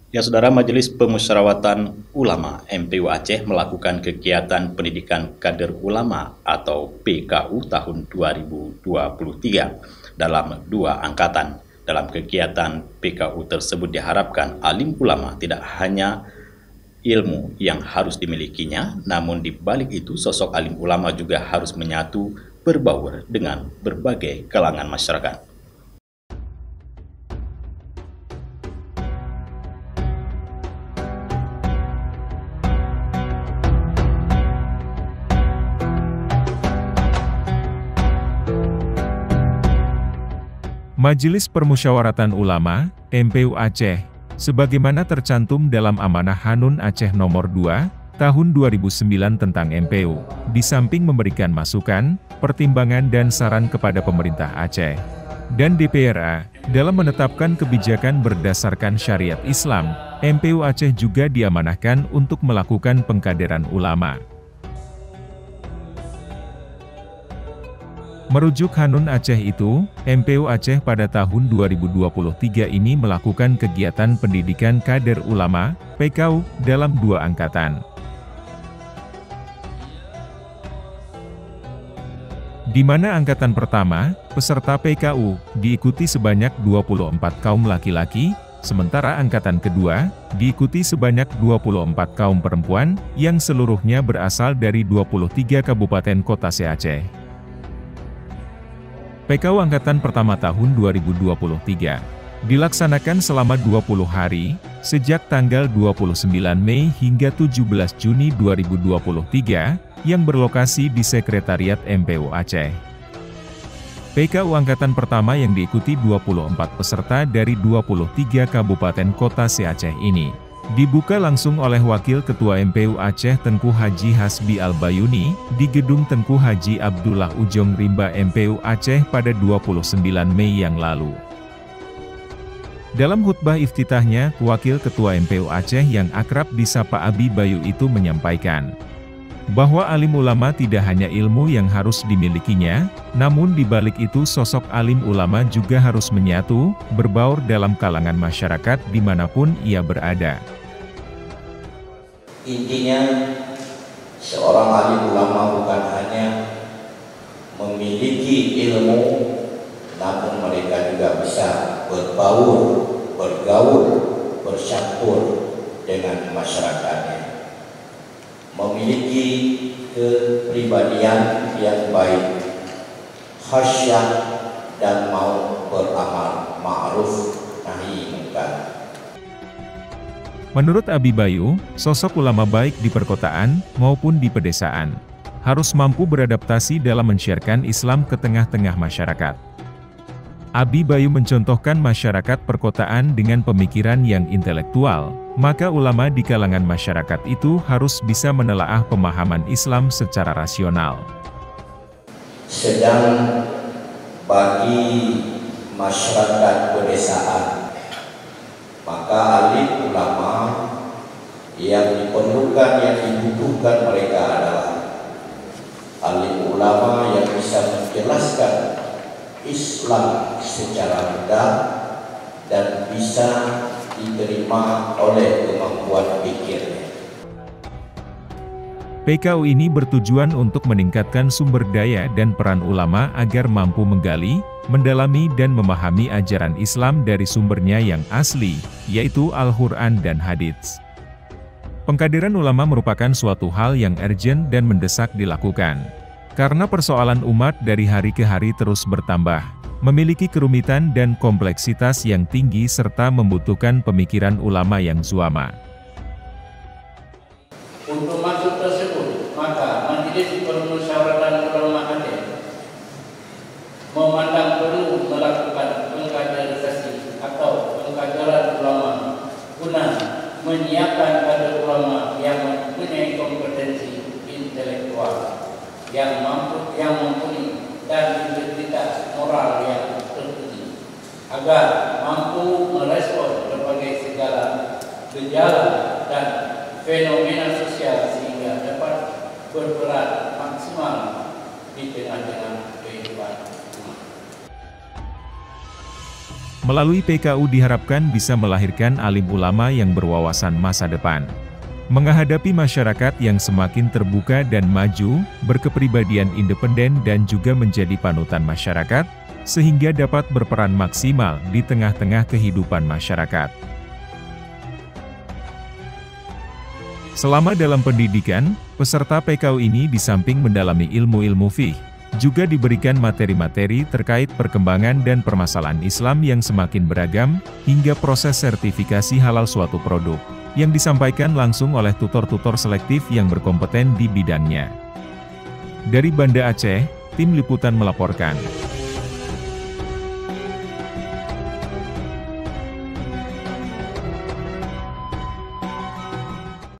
Ya, Saudara, Majelis Pemusyawaratan Ulama MPU Aceh melakukan kegiatan pendidikan kader ulama atau PKU tahun 2023 dalam 2 angkatan. Dalam kegiatan PKU tersebut diharapkan alim ulama tidak hanya ilmu yang harus dimilikinya, namun di balik itu sosok alim ulama juga harus menyatu berbaur dengan berbagai kalangan masyarakat. Majelis Permusyawaratan Ulama, MPU Aceh, sebagaimana tercantum dalam Amanah Hanun Aceh Nomor 2, Tahun 2009 tentang MPU, di samping memberikan masukan, pertimbangan dan saran kepada pemerintah Aceh dan DPRA, dalam menetapkan kebijakan berdasarkan syariat Islam, MPU Aceh juga diamanahkan untuk melakukan pengkaderan ulama. Merujuk Hanun Aceh itu, MPU Aceh pada tahun 2023 ini melakukan kegiatan pendidikan kader ulama, PKU, dalam 2 angkatan. Di mana angkatan pertama, peserta PKU, diikuti sebanyak 24 kaum laki-laki, sementara angkatan kedua, diikuti sebanyak 24 kaum perempuan, yang seluruhnya berasal dari 23 kabupaten kota se-Aceh. PKU Angkatan Pertama tahun 2023 dilaksanakan selama 20 hari, sejak tanggal 29 Mei hingga 17 Juni 2023, yang berlokasi di Sekretariat MPU Aceh. PKU Angkatan Pertama yang diikuti 24 peserta dari 23 kabupaten kota se-Aceh ini, dibuka langsung oleh Wakil Ketua MPU Aceh Tengku Haji Hasbi Al-Bayuni, di Gedung Tengku Haji Abdullah Ujong Rimba MPU Aceh pada 29 Mei yang lalu. Dalam khutbah iftitahnya, Wakil Ketua MPU Aceh yang akrab disapa Abi Bayu itu menyampaikan bahwa alim ulama tidak hanya ilmu yang harus dimilikinya, namun di balik itu sosok alim ulama juga harus menyatu, berbaur dalam kalangan masyarakat dimanapun ia berada. Intinya, seorang alim ulama bukan hanya memiliki ilmu, namun mereka juga bisa berbaur, bergaul, bercampur dengan masyarakatnya, memiliki kepribadian yang baik, khasyah dan mau beramal ma'ruf nahi munkar. Menurut Abi Bayu, sosok ulama baik di perkotaan maupun di pedesaan harus mampu beradaptasi dalam mensiarkan Islam ke tengah-tengah masyarakat. Abi Bayu mencontohkan masyarakat perkotaan dengan pemikiran yang intelektual, maka ulama di kalangan masyarakat itu harus bisa menelaah pemahaman Islam secara rasional. Sedang bagi masyarakat pedesaan, maka alim ulama yang diperlukan, yang dibutuhkan mereka adalah alim ulama yang bisa menjelaskan Islam secara mudah dan bisa diterima oleh kemampuan pikirnya. PKU ini bertujuan untuk meningkatkan sumber daya dan peran ulama agar mampu menggali, mendalami dan memahami ajaran Islam dari sumbernya yang asli, yaitu Al-Quran dan Hadits. Pengkaderan ulama merupakan suatu hal yang urgent dan mendesak dilakukan. Karena persoalan umat dari hari ke hari terus bertambah, memiliki kerumitan dan kompleksitas yang tinggi serta membutuhkan pemikiran ulama yang zuama. Untuk maksud tersebut, maka Majelis Permusyawaratan Ulama Aceh memandang perlu melakukan pengkaderisasi atau pengkaderan ulama guna menyiapkan kader ulama yang mempunyai kompetensi intelektual yang mumpuni dan integritas moral yang terpuji, agar mampu merespon berbagai segala gejala dan fenomena sosial sehingga dapat berperan maksimal di tengah-tengah kehidupan umat. Melalui PKU diharapkan bisa melahirkan alim ulama yang berwawasan masa depan. Menghadapi masyarakat yang semakin terbuka dan maju, berkepribadian independen dan juga menjadi panutan masyarakat, sehingga dapat berperan maksimal di tengah-tengah kehidupan masyarakat. Selama dalam pendidikan, peserta PKU ini di samping mendalami ilmu-ilmu fiqh, juga diberikan materi-materi terkait perkembangan dan permasalahan Islam yang semakin beragam, hingga proses sertifikasi halal suatu produk, yang disampaikan langsung oleh tutor-tutor selektif yang berkompeten di bidangnya. Dari Banda Aceh, Tim Liputan melaporkan.